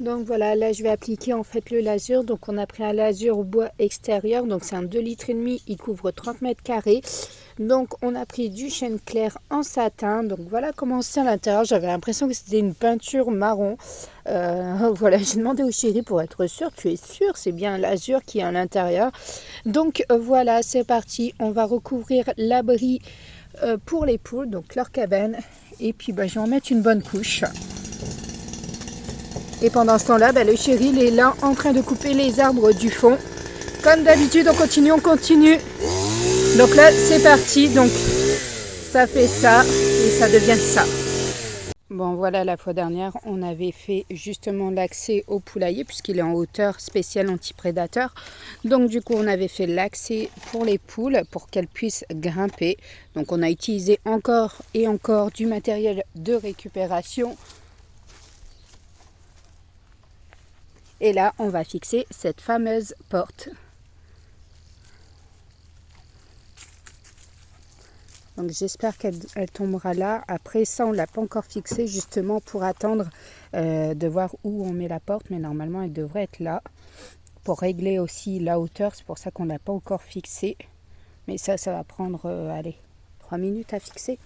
Donc voilà, là je vais appliquer en fait le lasur. Donc on a pris un lasur au bois extérieur. Donc c'est un 2,5 litres. Il couvre 30 mètres carrés. Donc on a pris du chêne clair en satin. Donc voilà comment c'est à l'intérieur. J'avais l'impression que c'était une peinture marron. Voilà, j'ai demandé au chéri pour être sûr. Tu es sûr? C'est bien un lasur qui est à l'intérieur. Donc voilà, c'est parti. On va recouvrir l'abri pour les poules, donc leur cabane. Et puis je vais en mettre une bonne couche. Et pendant ce temps-là, le chéri il est là en train de couper les arbres du fond. Comme d'habitude, on continue. Donc là, c'est parti. Donc ça fait ça et ça devient ça. Bon voilà, la fois dernière, on avait fait justement l'accès au poulailler puisqu'il est en hauteur spéciale anti-prédateur. Donc du coup, on avait fait l'accès pour les poules pour qu'elles puissent grimper. Donc on a utilisé encore et encore du matériel de récupération. Et là, on va fixer cette fameuse porte. Donc j'espère qu'elle tombera là. Après ça, on ne l'a pas encore fixée justement pour attendre de voir où on met la porte. Mais normalement, elle devrait être là. Pour régler aussi la hauteur, c'est pour ça qu'on ne l'a pas encore fixée. Mais ça va prendre, allez, 3 minutes à fixer.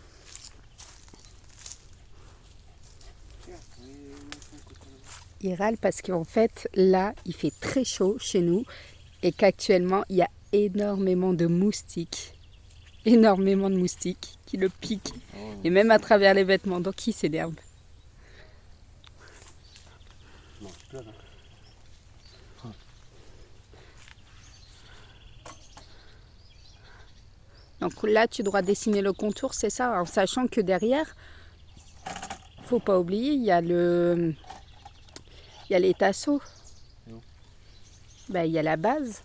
Il râle parce qu'en fait, là, il fait très chaud chez nous et qu'actuellement, il y a énormément de moustiques. Énormément de moustiques qui le piquent. Et même à travers les vêtements. Donc, il s'énerve. Donc là, tu dois dessiner le contour, c'est ça, en sachant que derrière, faut pas oublier, il y a les tasseaux. Il y a la base.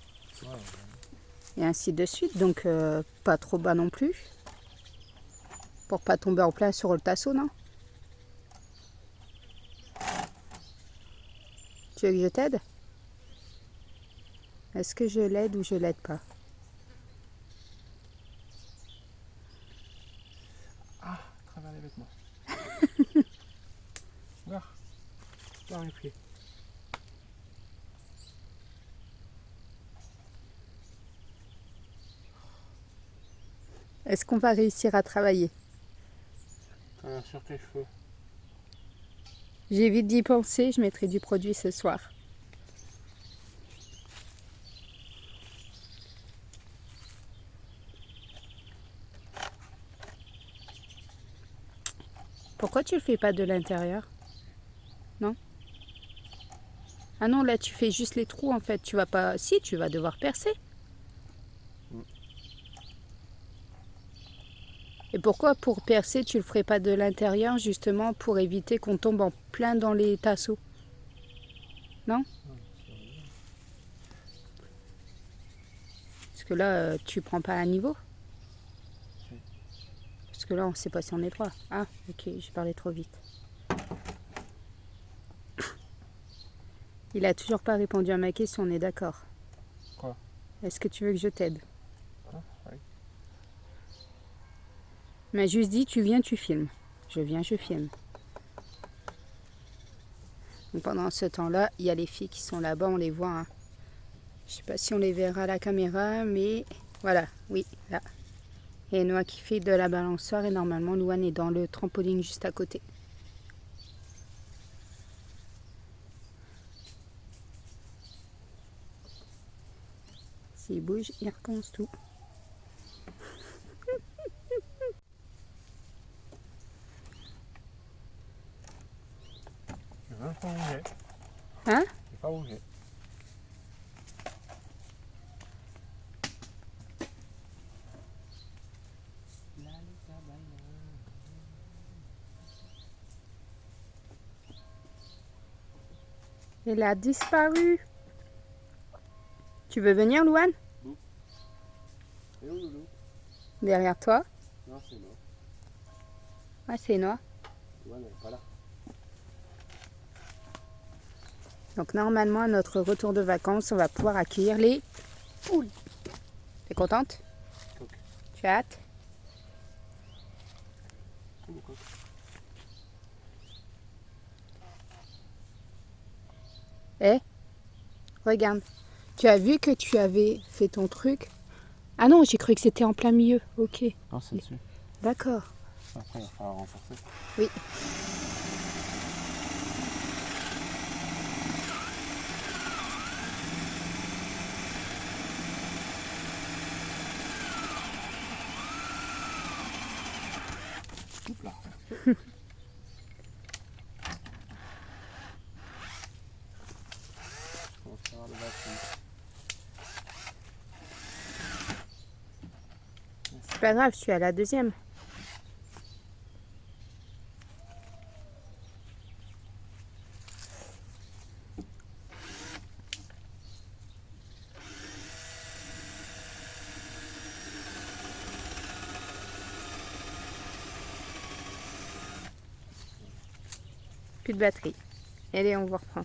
Et ainsi de suite. Donc pas trop bas non plus. Pour pas tomber en plein sur le tasseau, non? Tu veux que je t'aide? Est-ce que je l'aide ou je l'aide pas? Ah, à travers les vêtements. Voir. Voir les pieds. Est-ce qu'on va réussir à travailler? Sur tes cheveux. J'évite d'y penser, je mettrai du produit ce soir. Pourquoi tu le fais pas de l'intérieur? Non? Ah non, là tu fais juste les trous en fait. Tu vas pas. Si, tu vas devoir percer. Et pourquoi pour percer tu le ferais pas de l'intérieur justement pour éviter qu'on tombe en plein dans les tasseaux? Non? Parce que là tu prends pas à niveau? Parce que là on sait pas si on est droit. Ah ok, j'ai parlé trop vite. Il a toujours pas répondu à ma question, on est d'accord? Quoi? Est-ce que tu veux que je t'aide? Ah, oui. Il m'a juste dit tu viens, tu filmes. Je viens, je filme. Donc pendant ce temps-là, il y a les filles qui sont là-bas, on les voit. Hein. Je sais pas si on les verra à la caméra, mais voilà, oui, là. Et Noah qui fait de la balançoire et normalement Louane est dans le trampoline juste à côté. S'il bouge, il recommence tout. Je veux pas bouger. Hein? Je vais pas bouger. Il a disparu. Tu veux venir, Louane? Et où, Loulou? Derrière toi? Non, c'est moi. Ah, c'est Noah. Ouais, mais pas là. Donc normalement, à notre retour de vacances, on va pouvoir accueillir les poules. T'es contente? Coq. Tu as hâte? Eh, regarde. Tu as vu que tu avais fait ton truc? Ah non, j'ai cru que c'était en plein milieu. Ok, Non, c'est dessus. d'accord. Après, il va falloir renforcer. Oui. Oups là. On va faire le bâtiment. C'est pas grave, je suis à la deuxième. Plus de batterie. Allez, on vous reprend.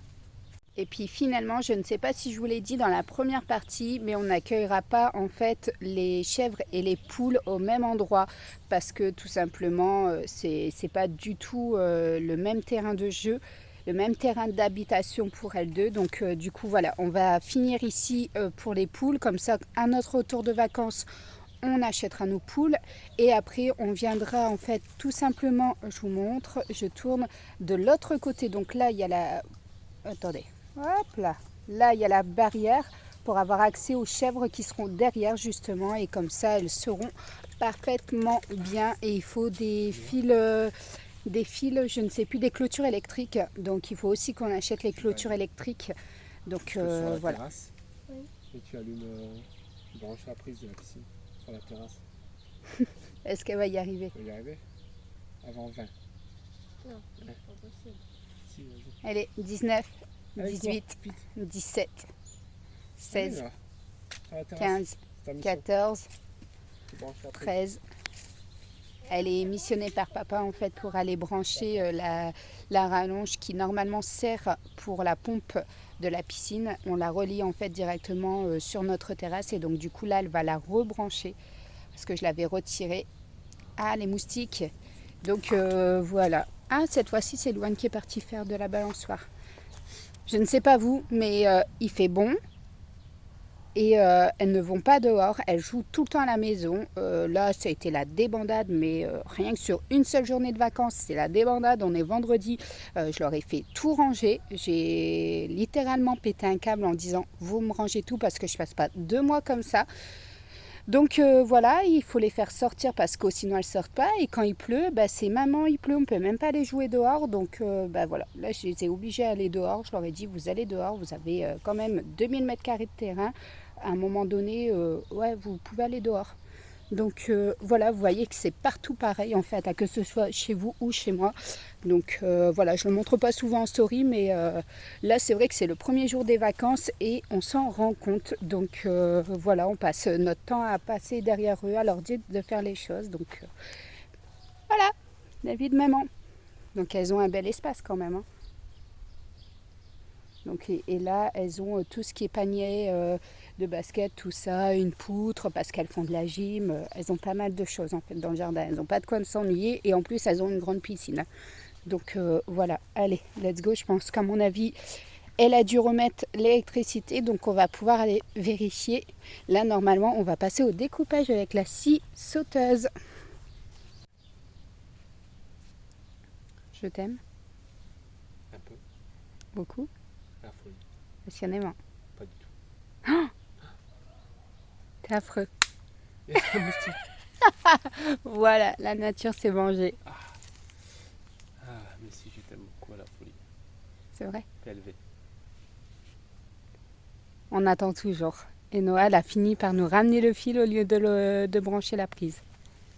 Et puis finalement, je ne sais pas si je vous l'ai dit dans la première partie, mais on n'accueillera pas en fait les chèvres et les poules au même endroit parce que tout simplement, c'est pas du tout le même terrain de jeu, le même terrain d'habitation pour elles deux. Donc du coup, voilà, on va finir ici pour les poules. Comme ça, à notre retour de vacances, on achètera nos poules et après on viendra en fait tout simplement, je vous montre, je tourne de l'autre côté. Donc là, il y a la... Attendez. Hop là, là il y a la barrière pour avoir accès aux chèvres qui seront derrière justement et comme ça elles seront parfaitement bien et il faut des fils, je ne sais plus, des clôtures électriques, donc il faut aussi qu'on achète les clôtures électriques, donc Sur la voilà. terrasse. Oui. Et tu allumes, tu branches la prise de la piscine sur la terrasse. Est-ce qu'elle va y arriver? Tu vas y arriver avant 20. Non, c'est pas possible. Si, vas-y. Allez, 19, Allez, 18, cours, vite. 17, 16, Allez, là, sur la terrasse. 15, Ta mission. 14, Tu branches la prise. 13. Elle est missionnée par papa en fait pour aller brancher la rallonge qui normalement sert pour la pompe de la piscine. On la relie en fait directement sur notre terrasse et donc du coup là elle va la rebrancher parce que je l'avais retirée. Ah, les moustiques. Donc voilà. Ah, cette fois-ci c'est Louane qui est partie faire de la balançoire. Je ne sais pas vous, mais il fait bon. Et elles ne vont pas dehors, elles jouent tout le temps à la maison. Là, ça a été la débandade, mais rien que sur une seule journée de vacances, c'est la débandade. On est vendredi, je leur ai fait tout ranger. J'ai littéralement pété un câble en disant « vous me rangez tout parce que je ne passe pas 2 mois comme ça ». Donc voilà, il faut les faire sortir parce que sinon elles ne sortent pas. Et quand il pleut, bah, c'est maman, il pleut, on ne peut même pas les jouer dehors. Donc bah, voilà, là je les ai obligés à aller dehors. Je leur ai dit, vous allez dehors, vous avez quand même 2000 m² de terrain. À un moment donné, ouais, vous pouvez aller dehors. Donc voilà, vous voyez que c'est partout pareil en fait, que ce soit chez vous ou chez moi. Donc voilà, je ne le montre pas souvent en story, mais là c'est vrai que c'est le premier jour des vacances et on s'en rend compte. Donc voilà, on passe notre temps à passer derrière eux, à leur dire de faire les choses. Donc voilà, la vie de maman. Donc elles ont un bel espace quand même. Hein. Donc, et là, elles ont tout ce qui est panier de basket, tout ça, une poutre, parce qu'elles font de la gym. Elles ont pas mal de choses en fait dans le jardin. Elles n'ont pas de quoi s'ennuyer et en plus, elles ont une grande piscine. Donc voilà, allez, let's go. Je pense qu'à mon avis, elle a dû remettre l'électricité, donc on va pouvoir aller vérifier. Là, normalement, on va passer au découpage avec la scie sauteuse. Je t'aime. Un peu. Beaucoup. La folie. Passionnément. Pas du tout. Oh, t'es affreux. Il y a un moustique. Voilà, la nature s'est vengée. Ah, mais si je t'aime beaucoup à la folie. C'est vrai. PLV. On attend toujours. Et Noël a fini par nous ramener le fil au lieu de brancher la prise.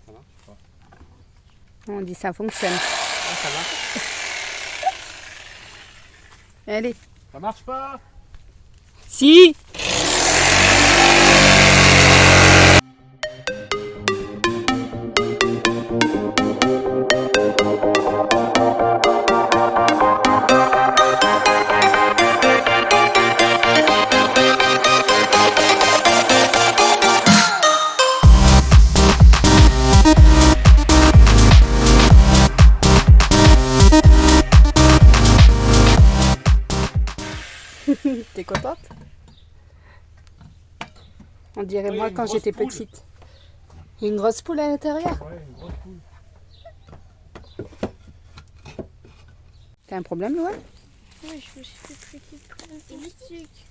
Ça marche ou pas? On dit ça fonctionne. Ah, ça marche. Allez. Ça marche pas? Si! T'es contente? On dirait Ouais, moi une quand grosse j'étais poule. petite. Une grosse poule à l'intérieur. Ouais, une grosse poule. T'as un problème, Loa? Ouais, je me suis fait piquer plein de moustiques.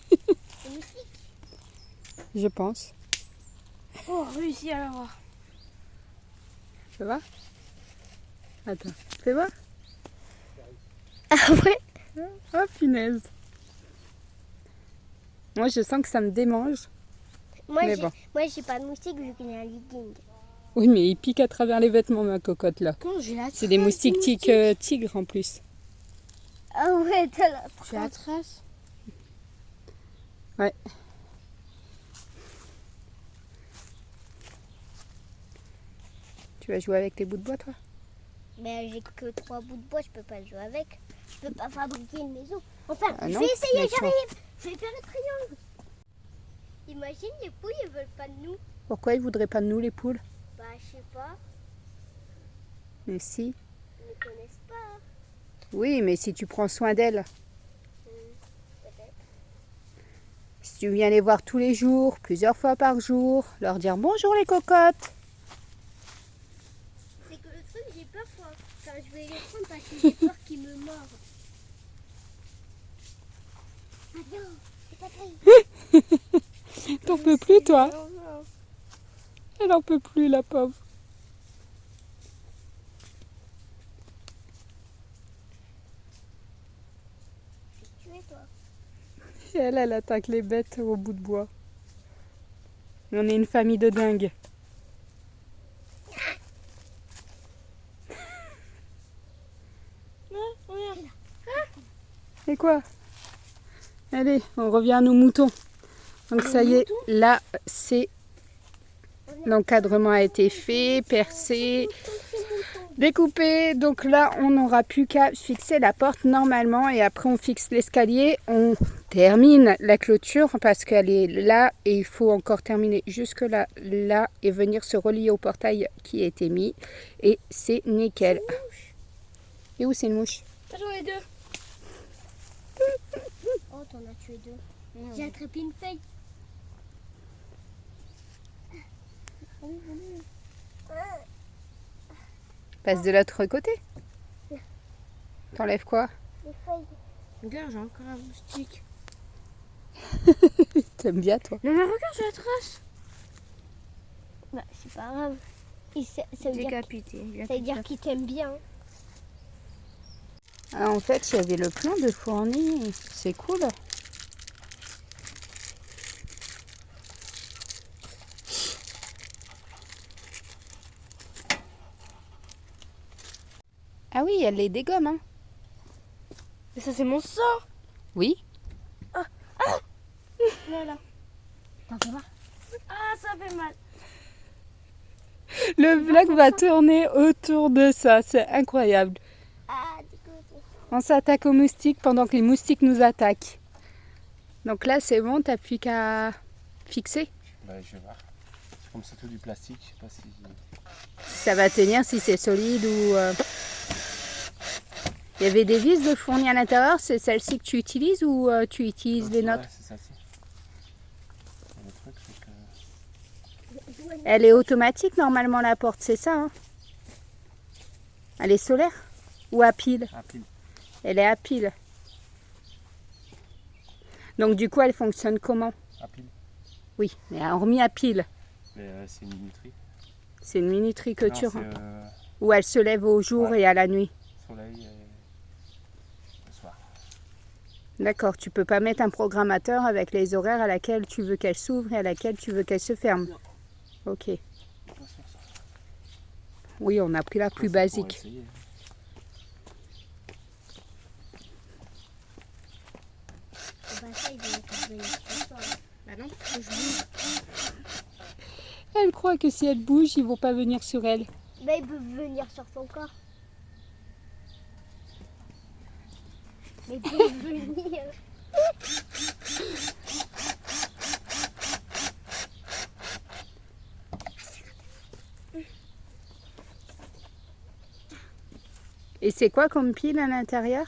Des moustiques. Je pense. Oh, réussi à l'avoir. Ça va? Attends, fais voir. Ah ouais? Oh punaise. Moi je sens que ça me démange. Mais bon. Moi, j'ai pas de moustiques vu qu'il y a un legging. Oui mais il pique à travers les vêtements ma cocotte là. Quand j'ai la C'est des moustiques tigres en plus. Ah ouais, t'as la trace. J'ai la trace. Ouais. Tu vas jouer avec tes bouts de bois toi? Mais j'ai que 3 bouts de bois, je peux pas jouer avec. Je peux pas fabriquer une maison. Enfin, Ah je non, vais essayer, mais j'arrive. Je vais faire un triangle. Imagine, les poules, ils veulent pas de nous. Pourquoi ils voudraient pas de nous les poules? Bah, je sais pas. Mais si. Ils ne connaissent pas. Oui mais si tu prends soin d'elles. Peut-être. Si tu viens les voir tous les jours, plusieurs fois par jour, leur dire bonjour les cocottes. C'est que le truc, j'ai peur. Enfin, je vais les prendre parce que j'ai peur qu'ils me mordent. Attends, c'est pas grave. T'en peux plus toi? Elle en peut plus la pauvre. Tu es toi. Et elle attaque les bêtes au bout de bois. On est une famille de dingues. Et quoi? Allez, on revient à nos moutons. Donc ça y est, là, c'est l'encadrement a été fait, percé, découpé. Donc là, on n'aura plus qu'à fixer la porte normalement et après on fixe l'escalier. On termine la clôture parce qu'elle est là et il faut encore terminer jusque là, là et venir se relier au portail qui a été mis et c'est nickel. Et où c'est une mouche? J'en ai 2. Oh, t'en as tué 2. J'ai attrapé une feuille. Passe de l'autre côté. T'enlèves quoi? Les feuilles. Regarde, j'ai encore un moustique. T'aimes bien toi? Non mais regarde, j'ai la trace. Bah, c'est pas grave. Ça veut dire, Décapité. ça veut dire qu'il t'aime bien. Ah, en fait, il y avait le plan de fourni. C'est cool. Ah oui, elle les dégomme, hein? Mais ça, c'est mon sang. Oui. Là, là. T'en fais voir. Ah, ça fait mal. Le vlog va tourner autour de ça. C'est incroyable. Ah, dégoûte. On s'attaque aux moustiques pendant que les moustiques nous attaquent. Donc là, c'est bon, t'as plus qu'à fixer. Bah, je vais voir. Comme c'est tout du plastique, je sais pas si. Si ça va tenir, si c'est solide ou... Il y avait des vis de fourni à l'intérieur, c'est celle-ci que tu utilises ou tu utilises les nôtres? Ouais, c'est ça-ci. Le truc, c'est que. Elle est automatique normalement la porte, c'est ça hein? Elle est solaire ou à pile? Ah, pile. Elle est à pile. Donc du coup elle fonctionne comment? À pile. Oui, mais hormis à pile. Mais c'est une minuterie. C'est une minuterie que Non, tu... c'est Où elle se lève au jour Ouais. et à la nuit. soleil et le soir. D'accord, tu peux pas mettre un programmateur avec les horaires à laquelle tu veux qu'elle s'ouvre et à laquelle tu veux qu'elle se ferme. Non. Ok. Pas sûr, ça. Oui, on a pris la plus Ça, c'est pour basique. essayer. Bah, ça, il va encore venir sur toi. Bah non, faut que je bouge. Elle croit que si elle bouge, ils vont pas venir sur elle. Bah, il peut venir sur ton corps. Mais il peut venir. Et c'est quoi comme pile à l'intérieur?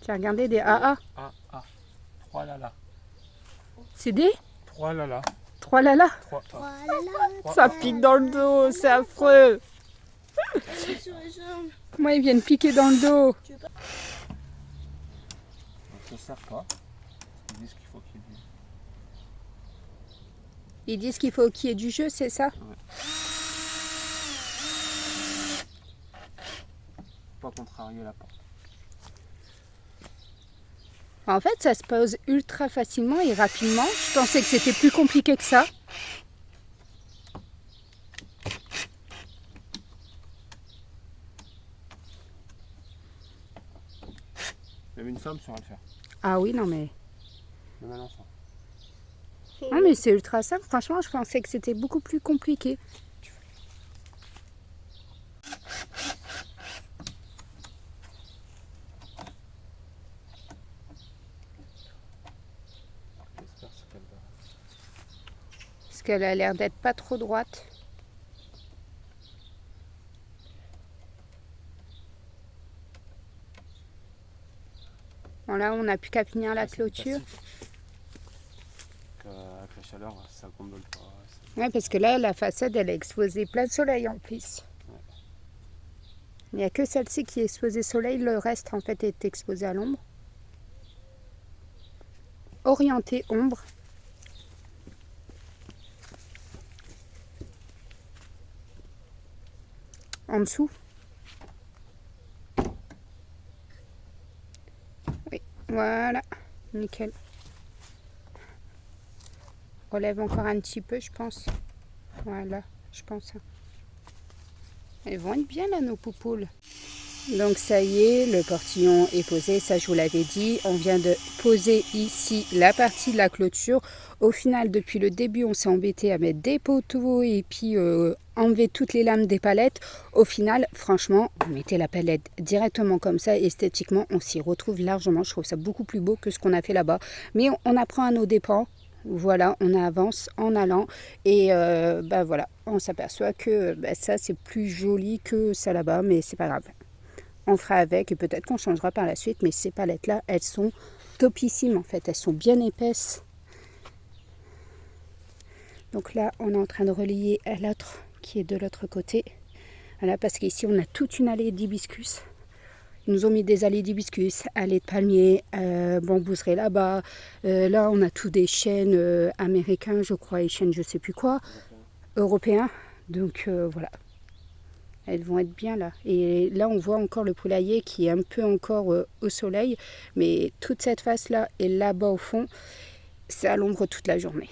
Tu as regardé des AA? Ah, ah. 3 là. C'est des 3 là. 3 là. 3. Voilà. Ça pique dans le dos, c'est affreux. Sur les jambes. Comment ils viennent piquer dans le dos? Donc ça ne sert pas. Ils disent qu'il faut qu'il y ait du... Ils disent qu'il faut qu'il y ait du jeu, c'est ça? Pas contrarier la porte. En fait, ça se pose ultra facilement et rapidement. Je pensais que c'était plus compliqué que ça. Même une femme saura le faire. Ah oui, non mais... Même un enfant. Non mais c'est ultra simple. Franchement, je pensais que c'était beaucoup plus compliqué. J'espère qu'elle va... Parce qu'elle a l'air d'être pas trop droite. Bon là, on n'a plus qu'à finir la clôture. Avec la chaleur, ça gondole pas. Ouais, parce que là, la façade, elle est exposée plein soleil en plus. Ouais. Il n'y a que celle-ci qui est exposée soleil, le reste en fait est exposé à l'ombre. Orienté ombre. En dessous. Oui, voilà, nickel. Relève encore un petit peu, je pense. Voilà, je pense. Elles vont être bien là, nos poupoules. Donc ça y est, le portillon est posé, ça je vous l'avais dit. On vient de poser ici la partie de la clôture. Au final, depuis le début, on s'est embêté à mettre des poteaux et puis enlever toutes les lames des palettes. Au final, franchement, on mettait la palette directement comme ça. Esthétiquement, on s'y retrouve largement. Je trouve ça beaucoup plus beau que ce qu'on a fait là-bas. Mais on apprend à nos dépens. Voilà, on avance en allant et voilà, on s'aperçoit que ça c'est plus joli que ça là-bas, mais c'est pas grave. On fera avec et peut-être qu'on changera par la suite, mais ces palettes-là, elles sont topissimes en fait, elles sont bien épaisses. Donc là, on est en train de relier à l'autre qui est de l'autre côté. Voilà, parce qu'ici, on a toute une allée d'hibiscus. Ils nous ont mis des allées d'hibiscus, allées de palmiers, bambouseraie là-bas. Là, on a tous des chênes américains, je crois, et chênes je sais plus quoi, européens. Donc voilà, elles vont être bien là. Et là, on voit encore le poulailler qui est un peu encore au soleil. Mais toute cette face-là et là-bas au fond, c'est à l'ombre toute la journée.